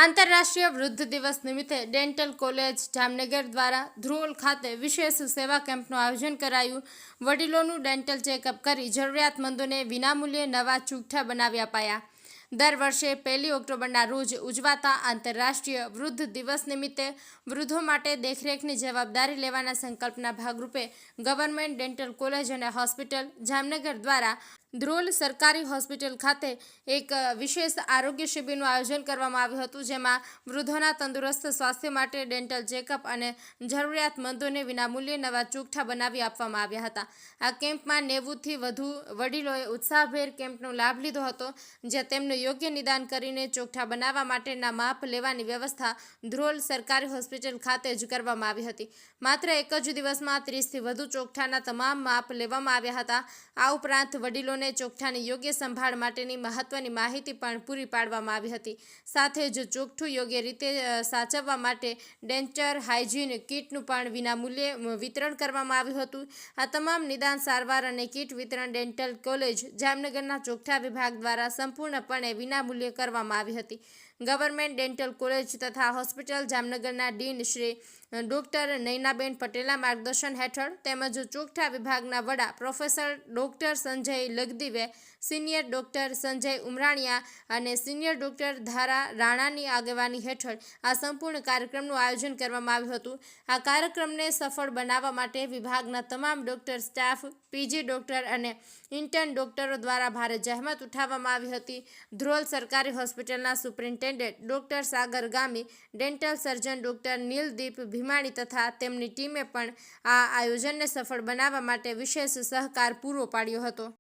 આંતરરાષ્ટ્રીય વૃદ્ધ દિવસ નિમિત્તે ડેન્ટલ કોલેજ જામનગર દ્વારા ધ્રોલ ખાતે વિશેષ સેવા કેમ્પનું આયોજન કરાયું। વડીલોનું ડેન્ટલ ચેકઅપ કરી જરૂરિયાતમંદોને વિનામૂલ્યે નવા ચૂકઠા બનાવી અપાયા। દર વર્ષે 1 ઓક્ટોબરના રોજ ઉજવાતા આંતરરાષ્ટ્રીય વૃદ્ધ દિવસ નિમિત્તે વૃદ્ધો માટે દેખરેખની જવાબદારી લેવાના સંકલ્પના ભાગરૂપે ગવર્મેન્ટ ડેન્ટલ કોલેજ અને હોસ્પિટલ જામનગર દ્વારા ધ્રોલ સરકારી હોસ્પિટલ ખાતે એક વિશેષ આરોગ્ય શિબિરનું આયોજન કરવામાં આવ્યું હતું, જેમાં વૃદ્ધોના તંદુરસ્ત સ્વાસ્થ્ય માટે ડેન્ટલ ચેકઅપ અને જરૂરિયાતમંદોને વિનામૂલ્યે નવા ચૂકઠા બનાવી આપવામાં આવ્યા હતા। આ કેમ્પમાં 90થી વધુ વડીલોએ ઉત્સાહભેર કેમ્પનો લાભ લીધો હતો, જ્યાં તેમનું યોગ્ય નિદાન કરીને ચોકઠા બનાવવા માટેના માપ લેવાની વ્યવસ્થા ધ્રોલ સરકારી હોસ્પિટલ ખાતે જ કરવામાં આવી હતી। માત્ર એક જ દિવસમાં 30થી વધુ ચોકઠાના તમામ માપ લેવામાં આવ્યા હતા। આ ઉપરાંત વડીલોને ચોકઠાની યોગ્ય સંભાળ માટેની મહત્વની માહિતી પણ પૂરી પાડવામાં આવી હતી। સાથે જ ચોકઠું યોગ્ય રીતે સાચવવા માટે ડેન્ચર હાઇજીન કીટનું પણ વિનામૂલ્યે વિતરણ કરવામાં આવ્યું હતું। આ તમામ નિદાન સારવાર અને કીટ વિતરણ ડેન્ટલ કોલેજ જામનગરના ચોકઠા વિભાગ દ્વારા સંપૂર્ણપણે વિનામૂલ્યે કરવામાં આવી હતી। ગવર્મેન્ટ ડેન્ટલ કોલેજ તથા હોસ્પિટલ જામનગરના ડીન શ્રી ડૉક્ટર નયનાબેન પટેલના માર્ગદર્શન હેઠળ તેમજ ચોકઠા વિભાગના વડા professor doctor Sanjay Lagdive, senior doctor Sanjay Umraniya અને સિનિયર ડૉક્ટર ધારા રાણાની આગેવાની હેઠળ આ સંપૂર્ણ કાર્યક્રમનું આયોજન કરવામાં આવ્યું હતું। આ કાર્યક્રમને સફળ બનાવવા માટે વિભાગના તમામ ડૉક્ટર સ્ટાફ, પીજી ડૉક્ટર અને ઇન્ટર્ન ડૉક્ટરો દ્વારા ભારે જહેમત ઉઠાવવામાં આવી હતી। ધ્રોલ સરકારી હોસ્પિટલના સુપ્રિન્ટેન્ડન્ટ ડૉક્ટર સાગર ગામી, ડેન્ટલ સર્જન ડૉક્ટર નીલદીપ ભીમાણી તથા તેમની ટીમે પણ આ આયોજનને સફળ બનાવવા માટે વિશેષ સહકાર પૂરો પાડ્યો હતો।